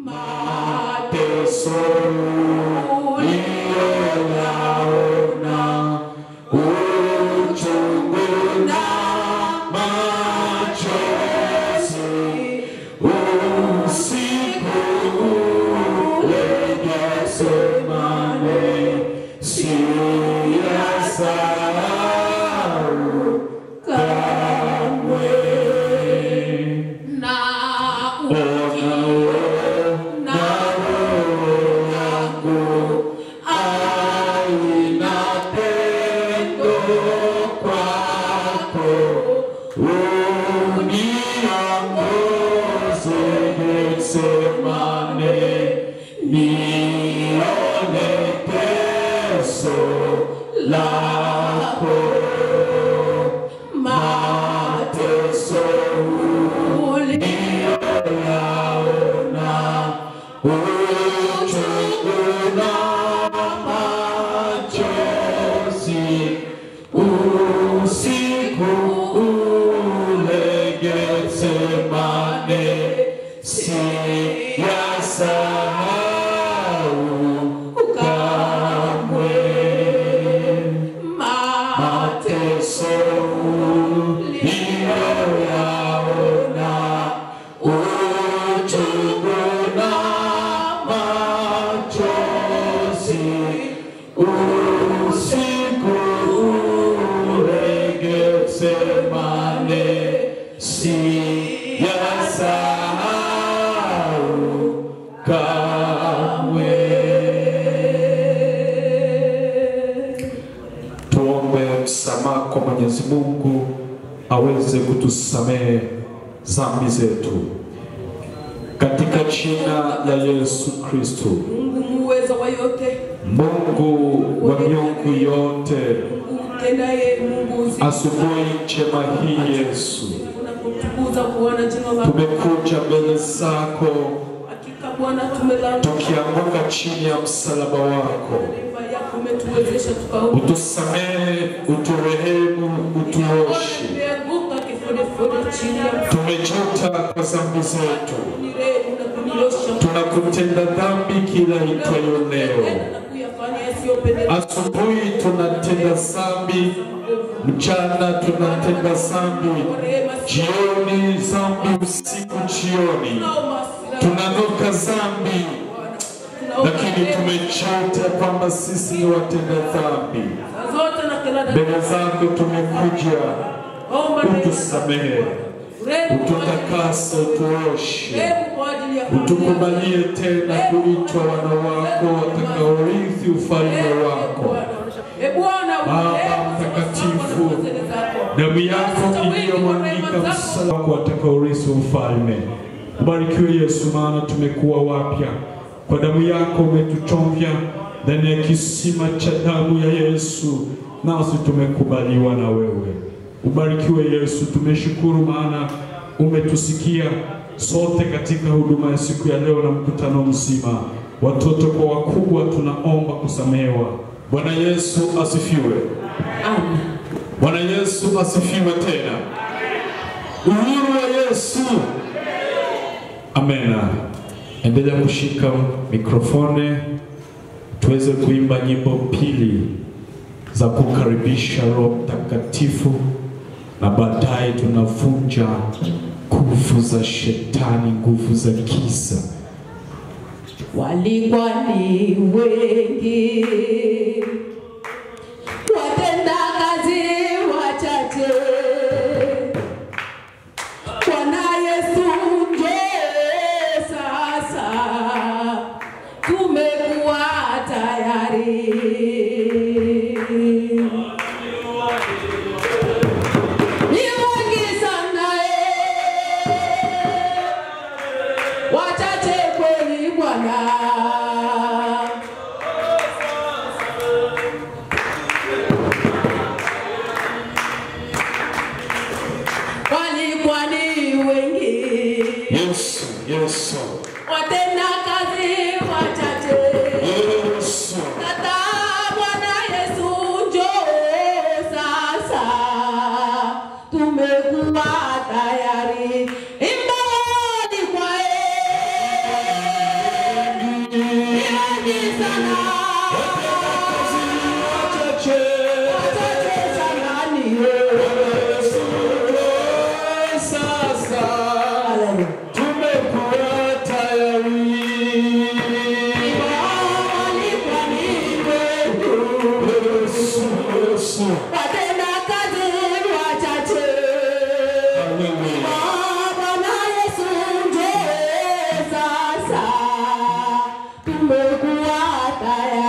mateso uliyoyaona, uchungu na machozi, usiku ule Getsemane, siyasahau kamwe. Kwa Mwenyezi Mungu aweze kutusamehe dhambi zetu katika jina la Yesu Kristo. Mungu muweza wa yote, Mungu wa miungu yote, utendaye Mungu usiku. Asubuhi njema hii Yesu, tunakutukuza Bwana jina lako. Tumekuja mbele zako hakika Bwana tumelala tukianguka chini ya msalaba wako. Umetuwezesha tukaona. Utusamehe, uturehemu, utuoshe. Tumejuta kwa dhambi zetu. Tunakutenda dhambi kila itwayo leo. Asubuhi tunatenda dhambi, mchana tunatenda dhambi, jioni dhambi, usiku jioni tunanuka dhambi. Lakini tumejuta kwamba sisi ni watenda dhambi. Mbele zako tumekuja, utusamehe, ututakase, utuoshe, utukubalie tena kuitwa wana wako watakaorithi ufalme wako. Baba mtakatifu, damu yako iliyomwagika msalaba wako watakaorithi ufalme. Ubarikiwe Yesu, maana tumekuwa wapya. Kwa damu yako umetuchovya ndani ya kisima cha damu ya Yesu, nasi tumekubaliwa na wewe. Ubarikiwe Yesu, tumeshukuru maana umetusikia sote katika huduma ya siku ya leo na mkutano mzima. Watoto kwa wakubwa tunaomba kusamehewa. Bwana Yesu asifiwe. Amen. Bwana Yesu asifiwe tena. Uhuru wa Yesu. Amen. Endelea kushika mikrofone tuweze kuimba nyimbo pili za kukaribisha Roho Mtakatifu, na baadaye tunavunja nguvu za shetani, nguvu za giza. Walikuwa ni wengi, watenda kazi wachache. Bwana Yesu njoo sasa, tumekuwa tayari. Ni wengi sana, wachache kweli Bwana. Walikuwa ni wengi, Yesu, Yesu, watenda kazi wachache. Yesu, Tata Bwana Yesu njoo sasa, tumekuwa tayari. Imba walikuwa Tumekuwa tayari.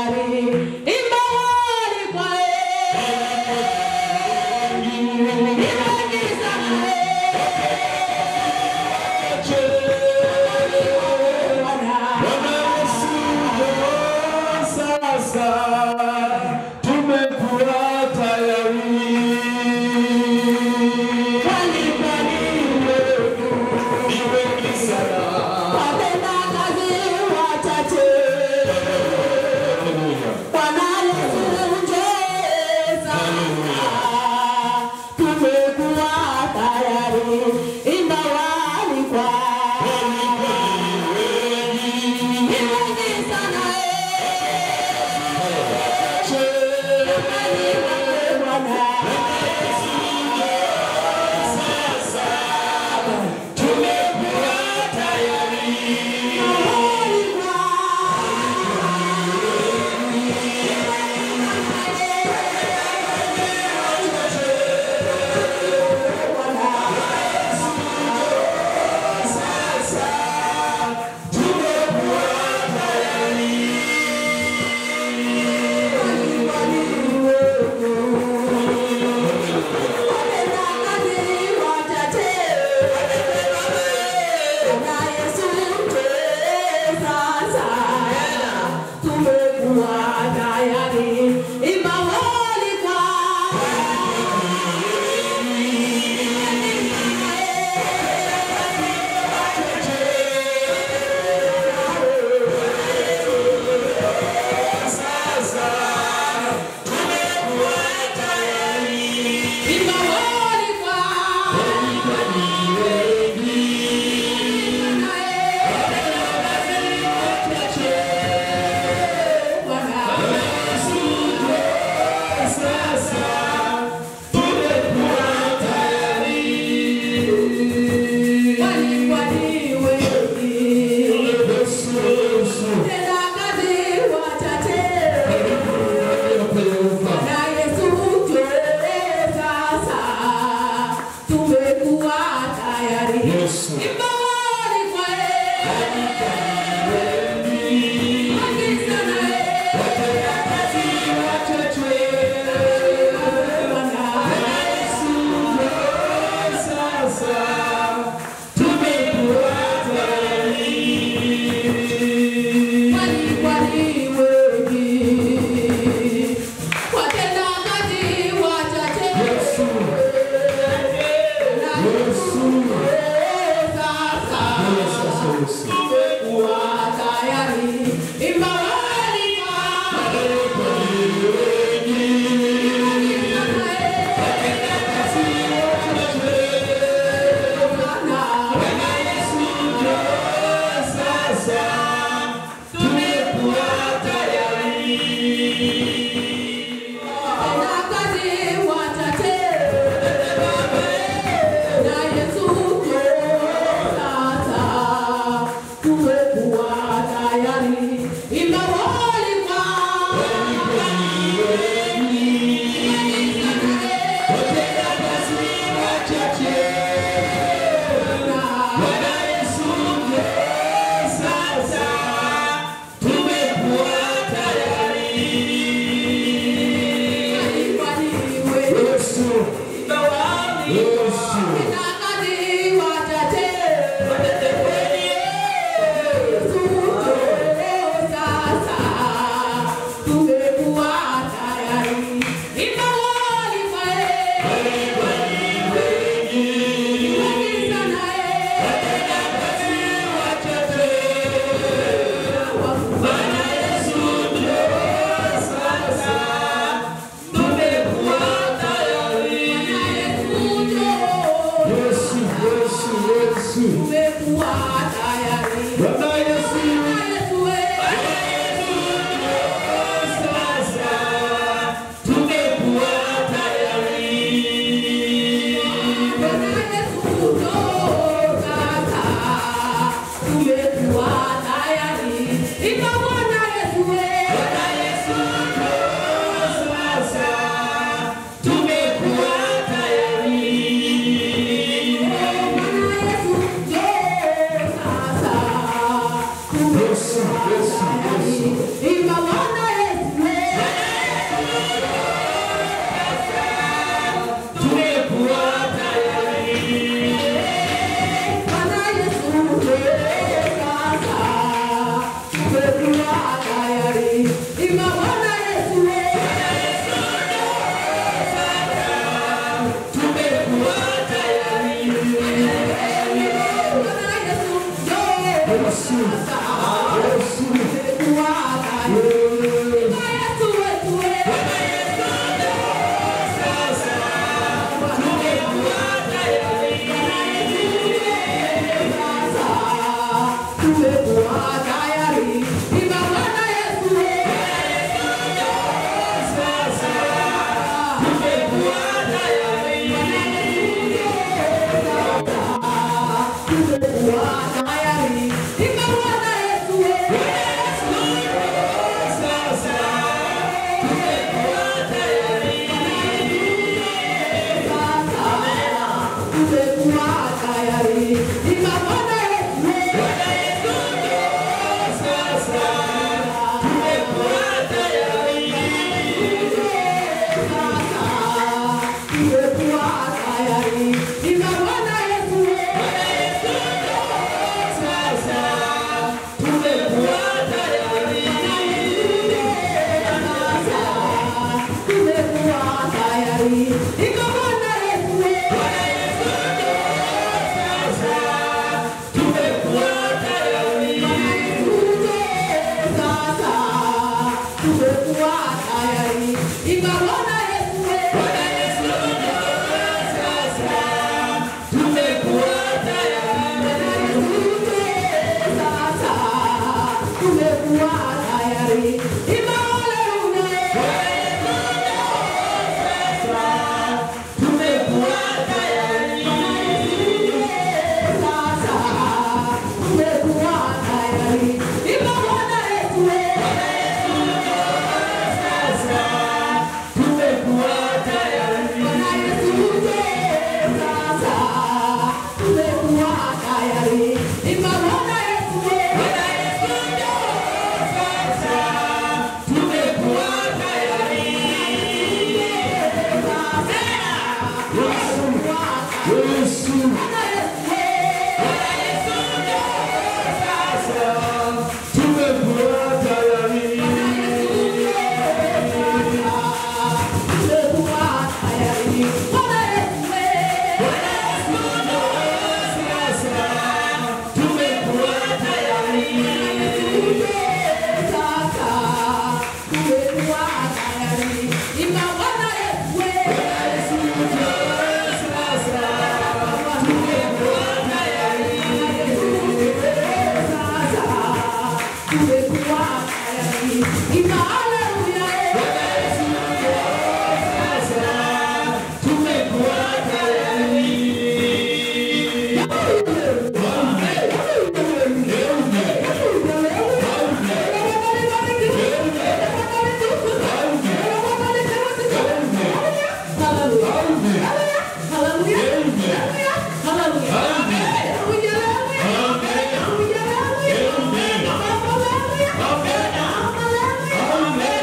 Amen.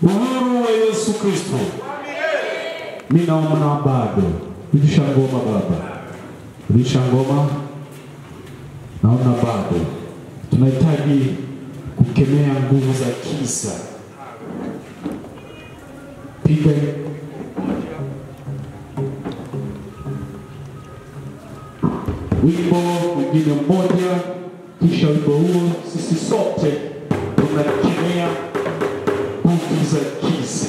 Uhuru wa Yesu Kristo. Mimi naomba bado. Rudisha ngoma baba. Rudisha ngoma. Naona bado. Tunahitaji kukemea nguvu za kisa. Piga wimbo mwingine mmoja, kisha wimbo huo sisi sote tunakemea nguvu za kisa.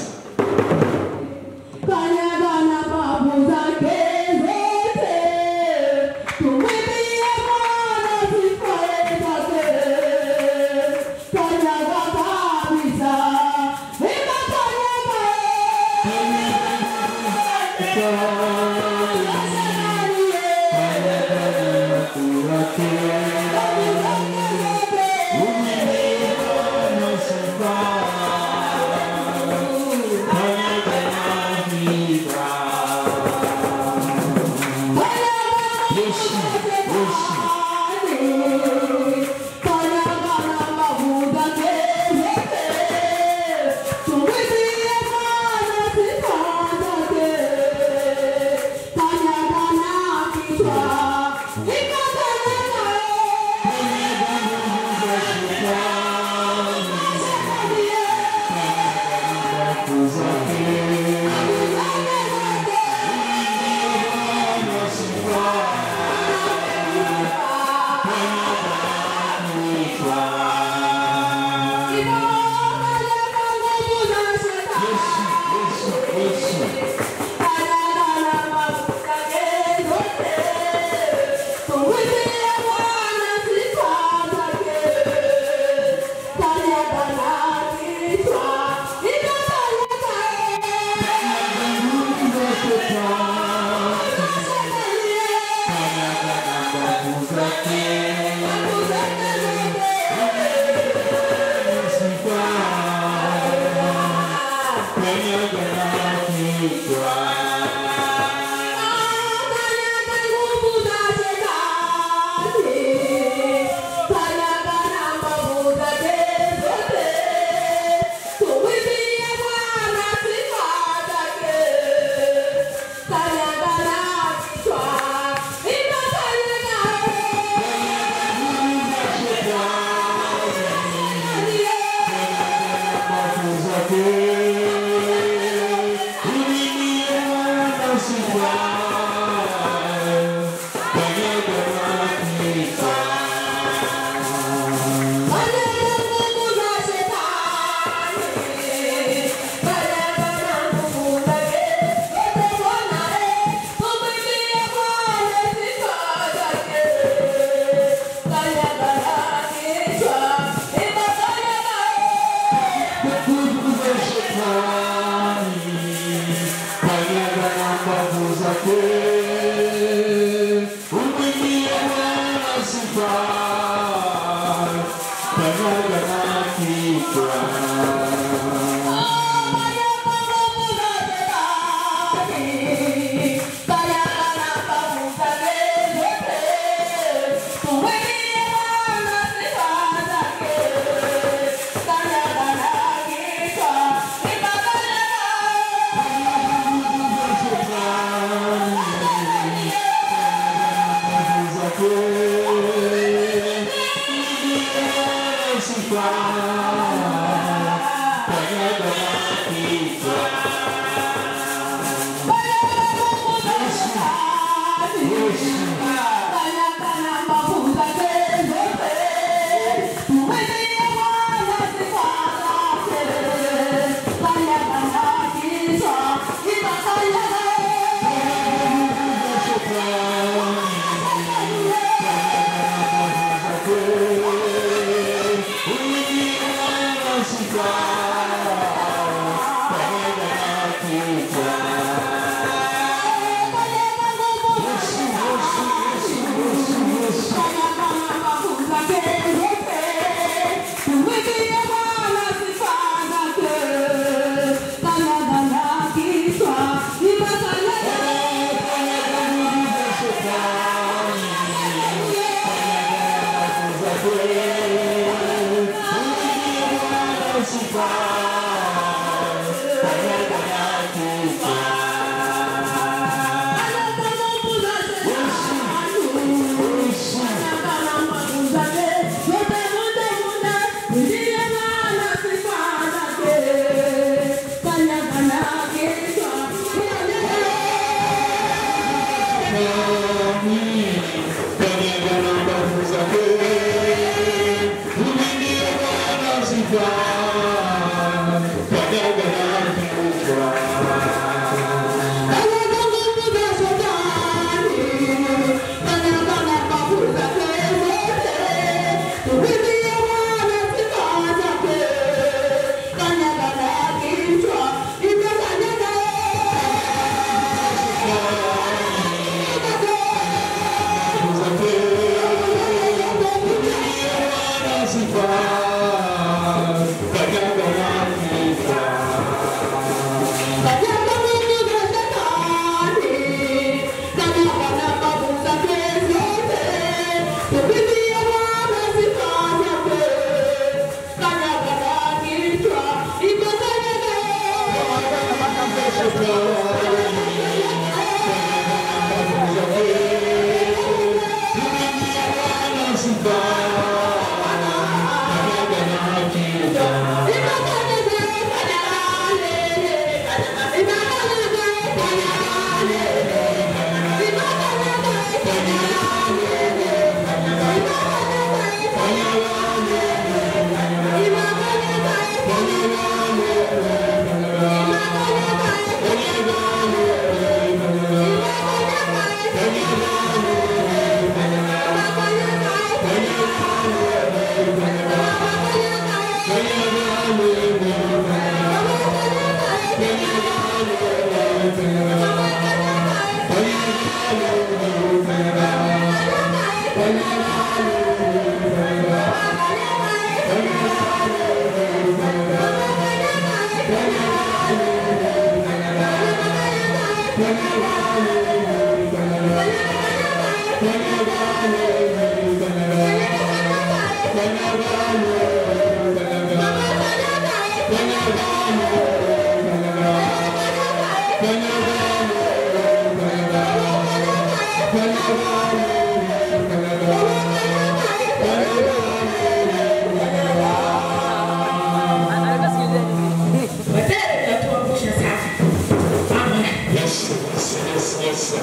Yes. Yes.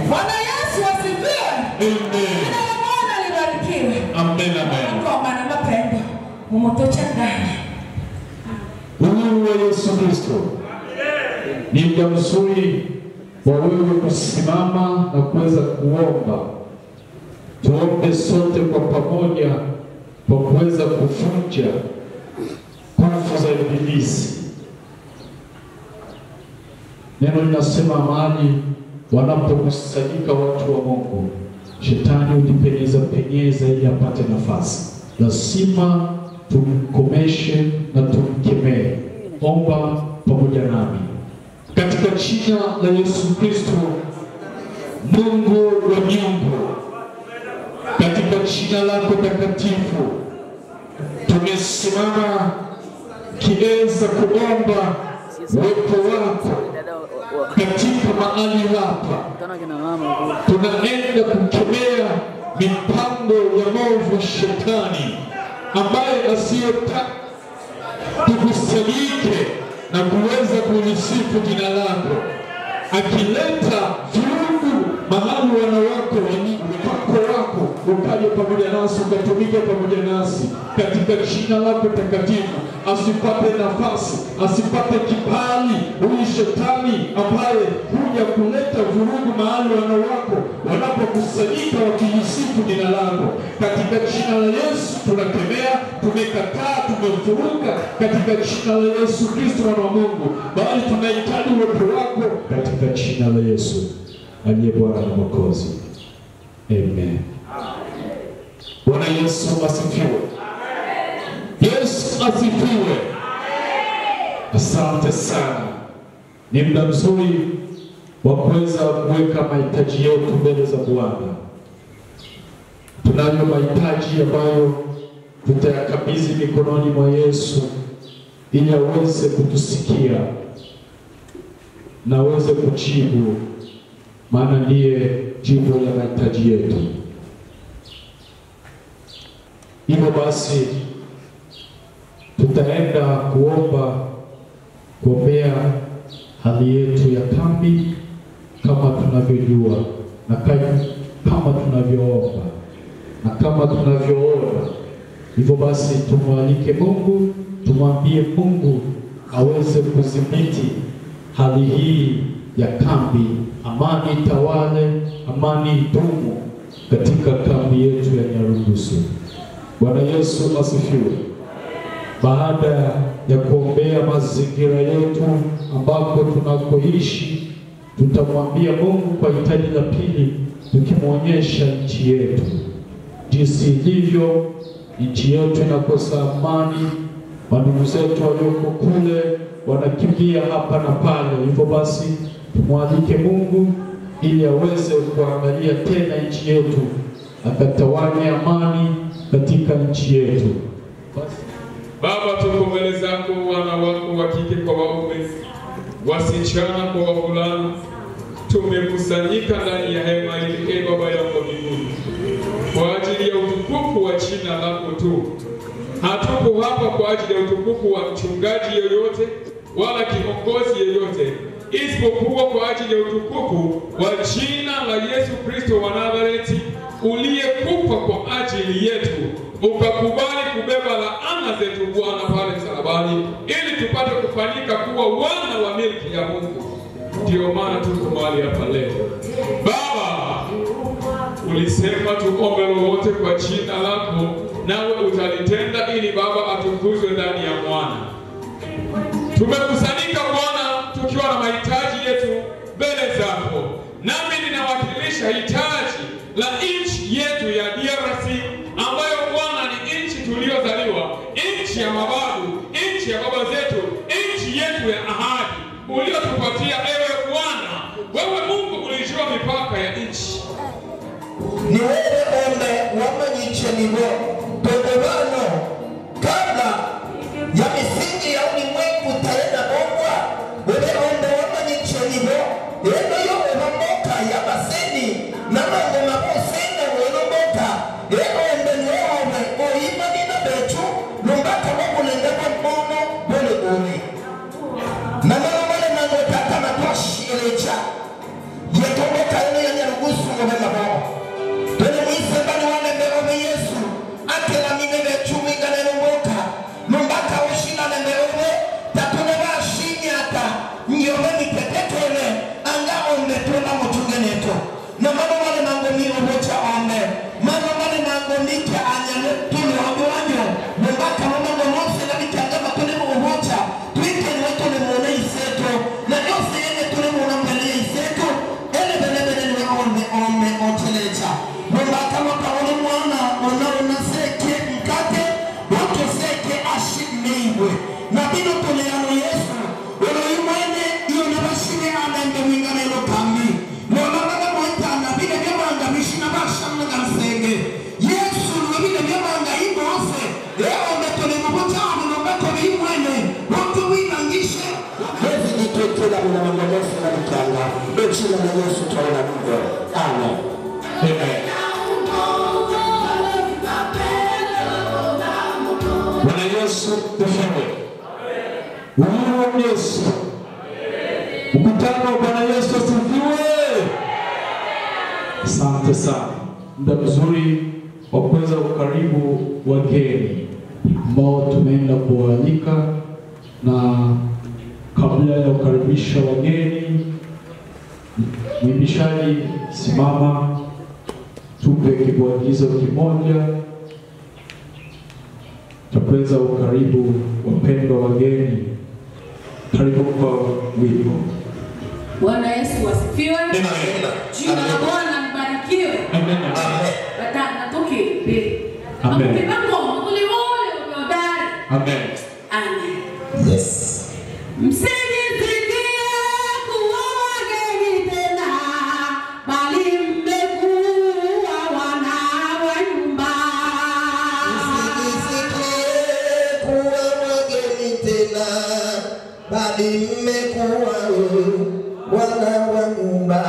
Bwana Yesu asifiwe. Amen. Bwana libarikiwe. Amen. Ngoma na mapendo umotocha ndani. Uhuru wa Yesu Kristo. Ni muda mzuri wa wewe kusimama na kuweza kuomba. Tuombe sote kwa pamoja kwa kuweza kuvunja nguvu za ibilisi. Neno linasema mahali wanapokusanyika watu wa Mungu, shetani hujipenyeza ili apate nafasi. Lazima tumkomeshe na tumkemee. Omba pamoja nami. Katika jina la Yesu Kristo, Mungu wa miungu, katika jina lako takatifu, tumesimama kiweza kuomba uwepo wako katika mahali hapa. Tunaenda kukemea mipango ya maovu shetani ambaye asiyotaka tukusanyike na kuweza kulisifu jina lako, akileta vurugu mahali wanawako wako ukaje pamoja nasi, ukatumike pamoja nasi katika jina lako takatifu. Asipate nafasi, asipate kibali huyu shetani ambaye huja kuleta vurugu mahali wanawako wanapokusanyika wakilisifu jina lako. Katika jina la Yesu tunakemea, tumekataa, tumefuruka katika jina la Yesu Kristo mwana wa Mungu, bali tunahitaji uwepo wako katika jina la Yesu aliye Bwana na Mwokozi. Amen. Bwana Yesu asifiwe. Yesu asifiwe. Asante sana. Ni muda mzuri wa kuweza kuweka mahitaji yetu mbele za Bwana. Tunayo mahitaji ambayo tutayakabidhi mikononi mwa Yesu ili aweze kutusikia na aweze kujibu, maana ndiye jibu la mahitaji yetu. Hivyo basi tutaenda kuombea hali yetu ya kambi kama tunavyojua na kama tunavyoomba na kama tunavyoona. Hivyo basi tumwalike Mungu, tumwambie Mungu aweze kudhibiti hali hii ya kambi. Amani tawale, amani idumu katika kambi yetu ya Nyarugusu. Bwana Yesu asifiwe. Baada ya kuombea mazingira yetu ambako tunakoishi, tutamwambia Mungu kwa hitaji la pili, tukimwonyesha nchi yetu jinsi ilivyo. Nchi yetu inakosa amani, wandugu zetu walioko kule wanakimbia hapa na pale. Hivyo basi tumwalike Mungu ili aweze kuangalia tena nchi yetu, akatawanye amani katika nchi yetu. Baba, tuko mbele zako, wana wako wa kike kwa waume, wasichana kwa wavulana, tumekusanyika ndani ya hema hili, Baba yangu mbinguni, kwa ajili ya utukufu wa jina lako tu. Hatuko hapa kwa ajili ya utukufu wa mchungaji yoyote wala kiongozi yoyote, isipokuwa kwa ajili ya utukufu wa jina la Yesu Kristo wa Nazareti, uliyekufa kwa ajili yetu, ukakubali kubeba laana zetu Bwana pale msalabani, ili tupate kufanyika kuwa wana wa milki ya Mungu. Ndio maana tuko mahali hapa leo. Baba, ulisema tuombe lolote kwa jina lako, nawe utalitenda, ili Baba atukuzwe ndani ya Mwana. Tumekusanyika Bwana tukiwa na mahitaji yetu mbele zako, nami ninawakilisha hitaji la nchi yetu ya DRC, ambayo Bwana ni mamlaka ya nchi. Ni wewe ombe wamanyiche nibo todobano kabla ya misingi ya ulimwengu taenda bongwa wewe ombe wamanyiche nibo eno yo ebamoka ya baseni na mambo makusenda welomoka eno ombe niwewe oimani na bechu lumbaka wakulenda kwa mbono bole uli na mano wale nangotaka matoshi elecha yetomboka ene ya nyarugusu ngome mabao Tene mwise mbani wane mbeome Yesu Akela minebe chumi gane lumboka Lumbaka ushina nembeome Tatune wa shinyata Nyome mitetekele Anga ombe tuna mchunge neto Na mano wale nango mi ubocha ombe Mano wale nango nike anyane Tule wangu wanyo Lumbaka mwango mwose na mitangama tule ubocha Twike nweto ni mwone iseto Na yose yene tule mwona mwene iseto Ele belebele nwe ombe otelecha Mbakama kaone mwana ona seke mkate wote seke ashimiwe na bino toleano Yesu wala imwene iyo nabashime amende mwingane lokambi mwana baba mwita na bile byabanga bishina bashamna gamsenge Yesu wabile byabanga imose leo metole mabotano nombako imwene wote winangishe Yesu nitwekela mwana mwangofu na mkanga bechila na Yesu twaona Mungu amen amen. Bwana Yesu tufanye. Mungu Yesu. Mkutano Bwana Yesu asifiwe. Asante sana. Muda mzuri wa kuweza ukaribu wageni ambao tumeenda kuwaalika, na kabla ya kukaribisha wageni, mwimbishaji simama tupe kibwagizo kimoja. Tupeza ukaribu wapendwa wageni. Karibu kwa wimbo. Bwana Yesu asifiwe. Amen. Jina la Bwana libarikiwe. Amen. Batana toke be. Amen. Mkibango mkuliwole ukiodari. Amen. Amen. Yes. Bali mmekuwa wana wa nyumba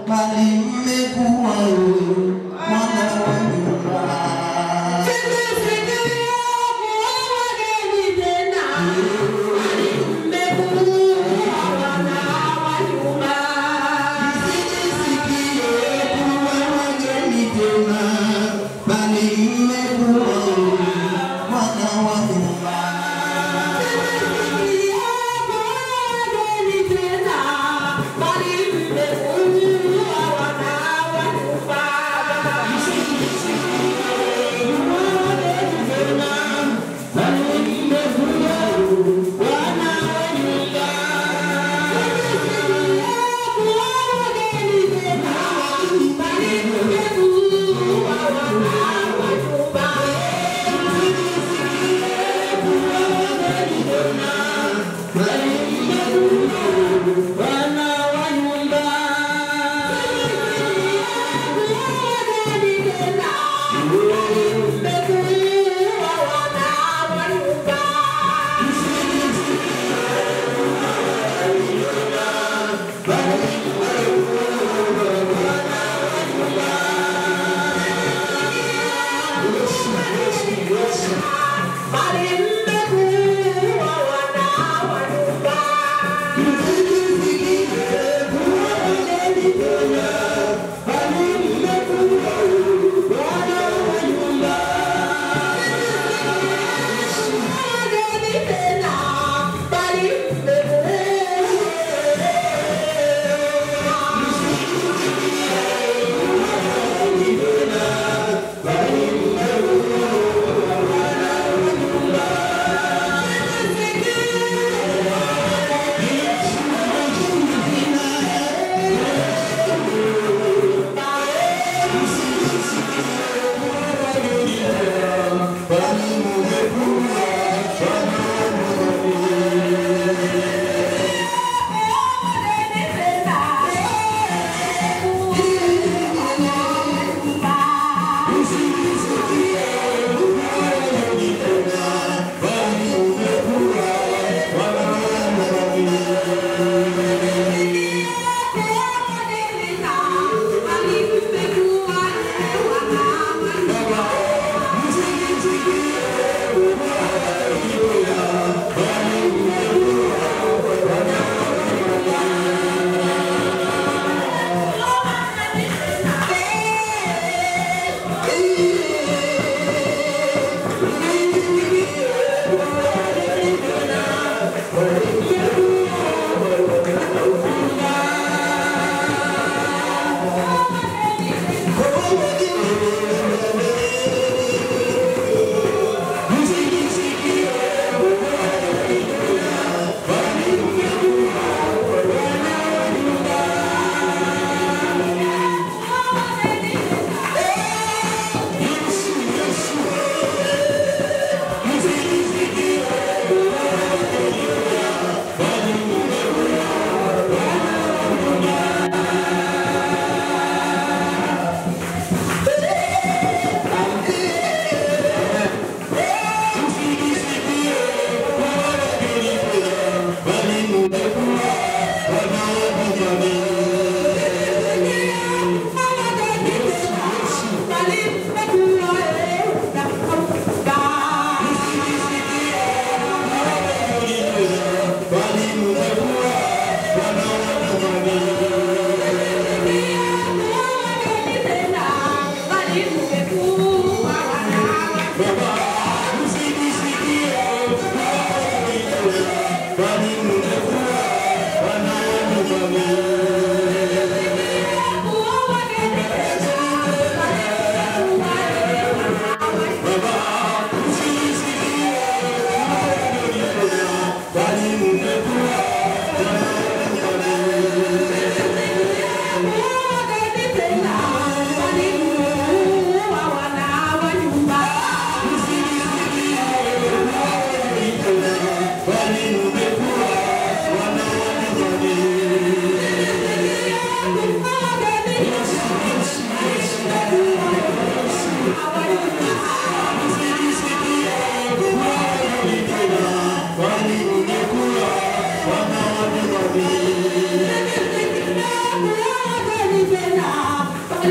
Bali mmekuwa wana wa nyumba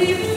Bali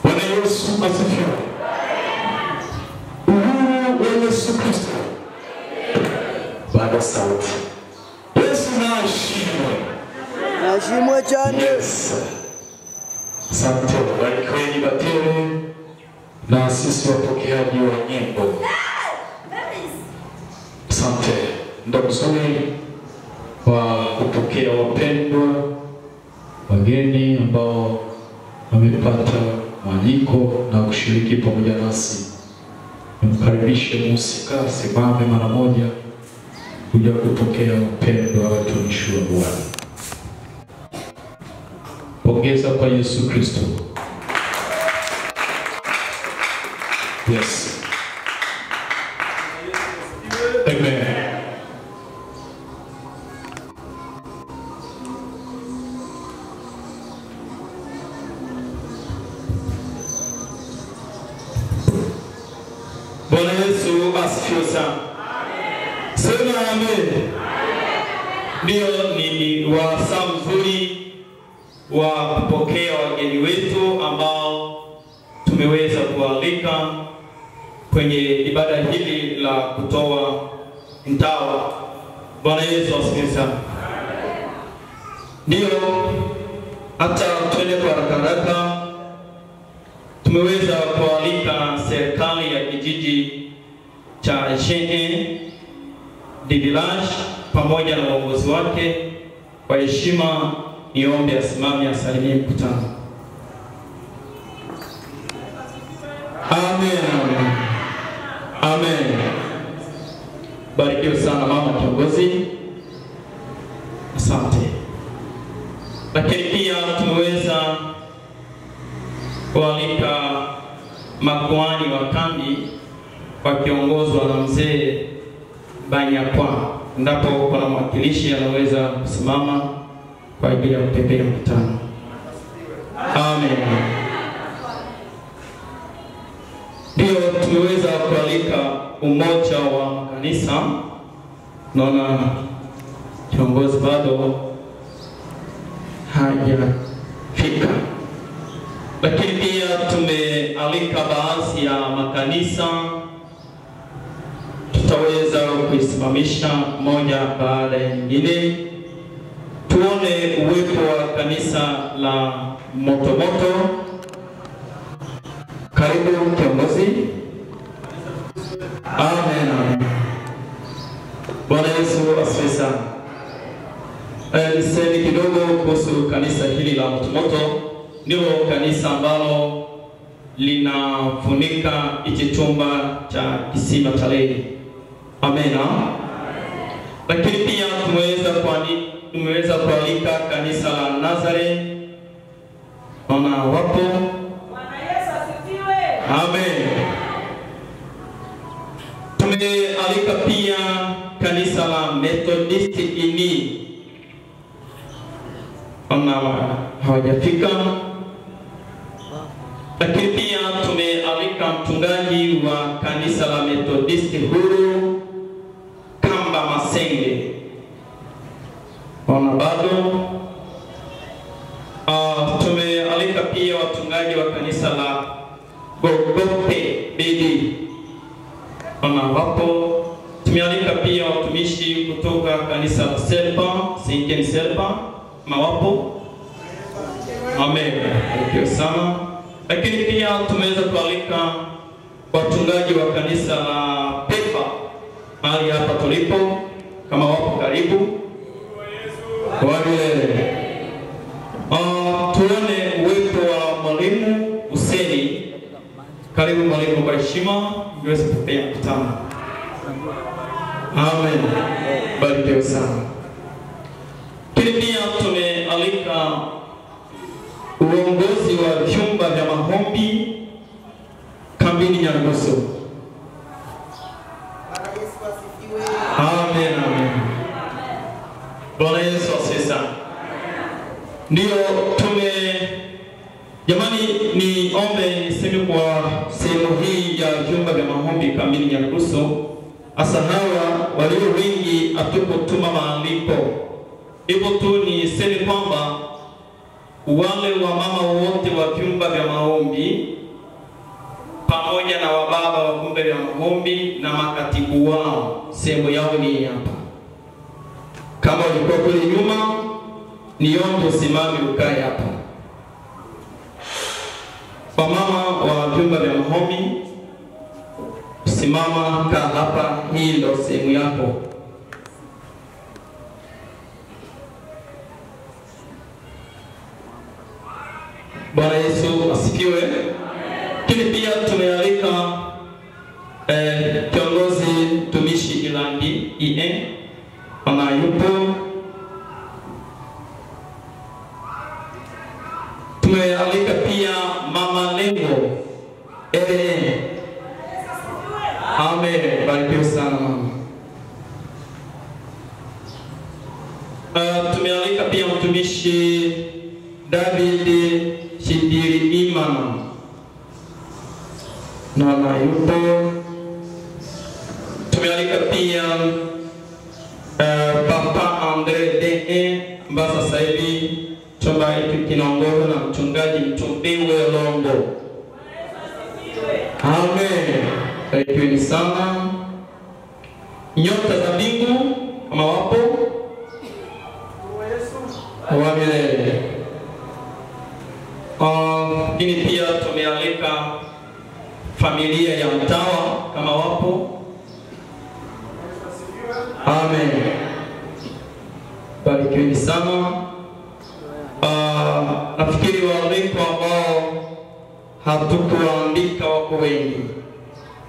Bwana Yesu asifiwe. Uhuru wa Yesu Kristo. Baba sauti. Yesu na ashimwe. Ashimwe cyane. Yes. Asante, barikiweni Batere na sisi wapokeaji wa nyimbo. Asante, ndugu zangu wa kupokea wapendwa wageni ambao wamepata mwaliko na kushiriki pamoja nasi. Nimkaribishe mhusika simame mara moja kuja kupokea wapendwa watumishi wa Bwana. Pongeza kwa Yesu Kristo. Yes. Amen. Bwana Yesu asifiwe sana. Amen. Sema amen. Ndio ni wasaa mzuri wa kupokea wageni wetu ambao tumeweza kualika kwenye ibada hili la kutoa mtawa. Bwana Yesu asifiwe sana. Ndio hata twende kwa haraka tumeweza kualika serikali ya kijiji cha Shehe de Village pamoja na uongozi wake. Kwa heshima niombe asimame asalimie mkutano. Amen. Amen. Barikiwe sana mama kiongozi. Asante. Lakini pia tumeweza kualika makuhani wa kambi wakiongozwa na mzee Banyakwa. Ndapo kuna mwakilishi anaweza kusimama kwa ajili ya kupepea mkutano. Amen. Ndio tumeweza kualika umoja wa makanisa. Naona kiongozi bado hajafika, lakini pia tumealika baadhi ya makanisa. Tutaweza kuisimamisha moja baada ya nyingine, tuone uwepo wa kanisa la Motomoto. Karibu kiongozi. Amen. Bwana Yesu asifiwe sana. Niseme kidogo kuhusu kanisa hili la Motomoto. Ndio kanisa ambalo linafunika hichi chumba cha kisima cha leli. Amen. Lakini pia tumeweza kualika kanisa la Nazareth. Naona wapo. Bwana Yesu asifiwe. Amen. Tumealika pia kanisa la Methodist ini. Hawajafika. Lakini pia tumealika mchungaji wa kanisa la Methodist huru Kamba Masenge. Bado. Tumealika pia wachungaji wa kanisa la Gogope Bidi. Wapo. Tumealika pia watumishi kutoka kanisa la Saint Selpa. Wapo. Amen. Asante sana. Lakini pia tumeweza kualika wachungaji wa kanisa la Pefa mahali hapa tulipo, kama wapo karibu. Tuone uwepo wa mwalimu Huseni. Karibu mwalimu kwa heshima, niweze kupea mkutano. Amen. Barikiwe sana. Kile pia tumealika uongozi wa vyumba vya maombi kambini Nyarugusu. Amen. Amen. Bwana Yesu asifiwe. Ndio jamani, niombe niseme kwa sehemu hii ya vyumba vya maombi kambini Nyarugusu, hasa hawa walio wengi hatukutuma maaliko. Hivyo tu niseme kwamba wale wa mama wote wa vyumba vya maombi pamoja na wababa wa vyumba vya maombi na makatibu wao, sehemu yao ni hapa. Kama ulikuwa kule nyuma, niombe usimame ukae hapa. Kwa mama wa vyumba vya maombi, simama, kaa hapa, hii ndio sehemu yako. Bwana Yesu asifiwe. Kile pia tumealika kiongozi tumishi Ilandi yupo. Tumealika pia mama Lengo Amen. Barikiwe sana mama. Tumealika pia mtumishi David Shidiri Imam. Naona yupo. Tumealika pia Papa Andre D.E. ambaye sasa hivi chumba hiki kinaongozwa na mchungaji Mtumbiwe Longo. Amen. Barikiwe sana. Nyota za mbingu kama wapo. Wamilele. Lakini pia tumealika familia ya mtawa kama wapo. Amen. Barikiwe sana. Nafikiri waalikwa ambao hatukuandika wako wengi.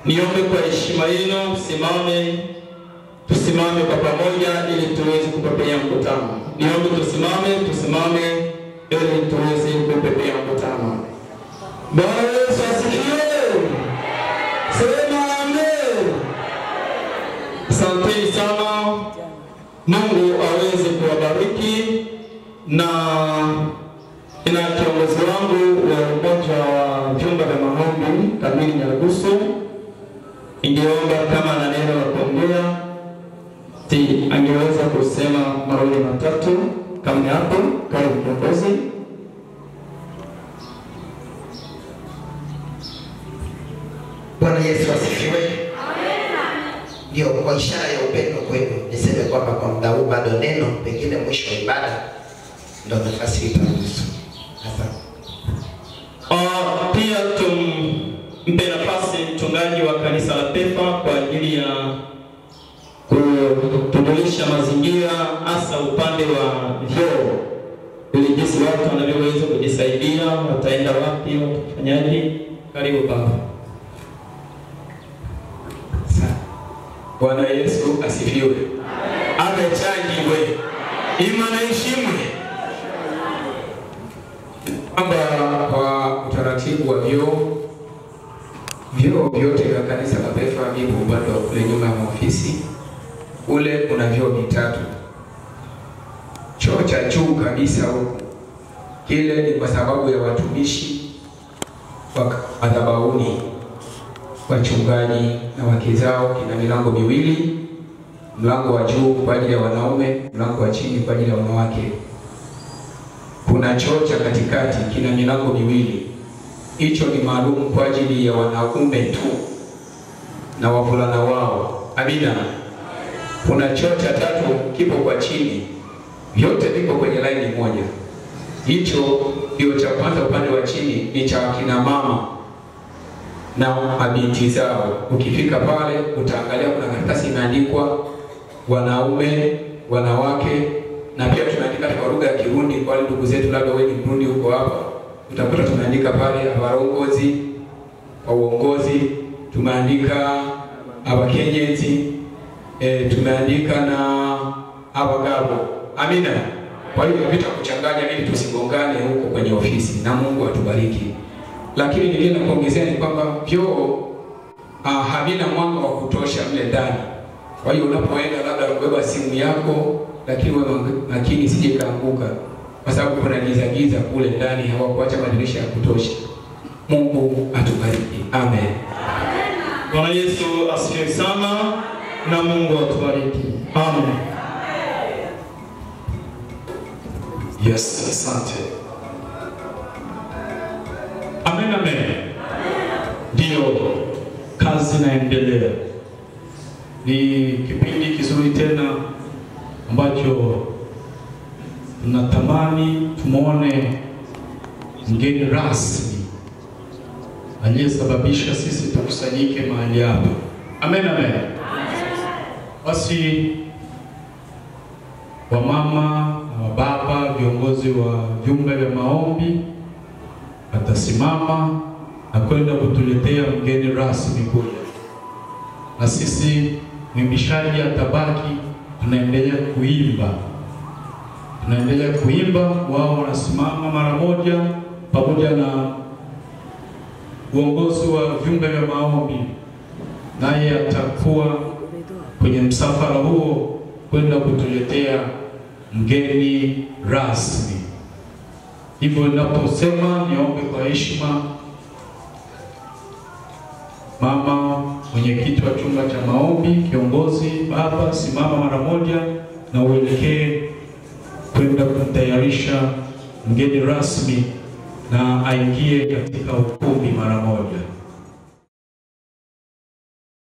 Niombe kwa heshima yenu tusimame kwa pamoja ili tuweze kupepea mkutano. Niombe tusimame ili tuweze kupepea mkutano. Bwana Yesu asifiwe. Mungu aweze kuwabariki na ina kiongozi wangu wa umoja wa vyumba vya maombi kamili Nyarugusu, ingeomba kama na neno la kuongea angeweza kusema mawili matatu kama hapo. Karibu kiongozi. Bwana Yesu asifiwe. Ndio, kwa ishara ya upendo kwenu niseme kwamba kwa muda huu bado neno, pengine mwisho wa ibada ndio nafasi itaruhusu. Asante. Pia tumpe nafasi mchungaji wa kanisa la Pefa kwa ajili ya kutudulisha mazingira, hasa upande wa vyoo, ili jinsi watu wanavyoweza kujisaidia, wataenda wapi, watafanyaje. Karibu baba. Bwana Yesu asifiwe. Amechangiwe. Imani ishimwe. Kwamba kwa utaratibu wa vyoo vyote vya kanisa la Pefa vipo upande wa kule nyuma ya ofisi. Ule kuna vyoo vitatu. Choo cha juu kabisa huko, kile ni kwa sababu ya watumishi wa madhabahuni, wachungaji na wake zao. Kina milango miwili, mlango wa juu kwa ajili ya wanaume, mlango wa chini kwa ajili ya wanawake. Kuna choo cha katikati kina milango miwili, hicho ni maalum kwa ajili ya wanaume tu na wavulana wao. Amina. Kuna choo cha tatu kipo kwa chini, vyote viko kwenye laini moja. Hicho ndio cha kwanza, upande wa chini ni cha kina mama na mabinti zao. Ukifika pale utaangalia kuna karatasi imeandikwa wanaume, wanawake, na pia tunaandika kwa lugha ya Kirundi kwa wale ndugu zetu labda wewe ni Mrundi huko hapa. Utakuta tunaandika pale abarongozi wa uongozi, tumeandika abakenyezi, tumeandika na abagabo. Amina. Kwa hiyo vita kuchanganya ili tusigongane huko kwenye ofisi, na Mungu atubariki. Lakini nilio nakuongezea ni kwamba vyoo havina mwanga wa kutosha mle ndani. Kwa hiyo unapoenda labda kubeba simu yako, lakini wewe makini sije kaanguka, kwa sababu kuna giza kule ndani, hawakuacha madirisha ya kutosha. Mungu atubariki. Amen. Bwana Yesu asifiwe sana na Mungu atubariki. Amen. Yes, asante. Amen, amen. Ndio, kazi inaendelea. Ni kipindi kizuri tena ambacho tunatamani tumuone mgeni rasmi aliyesababisha sisi tukusanyike mahali hapa. Amen, amen. Basi wamama na wababa, viongozi wa vyumba vya maombi atasimama na kwenda kutuletea mgeni rasmi kule, na sisi mwimbishaji atabaki, tunaendelea kuimba, wao wanasimama mara moja pamoja na uongozi wa vyumba vya maombi, naye atakuwa kwenye msafara huo kwenda kutuletea mgeni rasmi. Hivyo ninaposema niombe kwa heshima mama mwenyekiti wa chumba cha maombi, kiongozi, baba, simama mara moja na uelekee kwenda kumtayarisha mgeni rasmi na aingie katika ukumbi mara moja.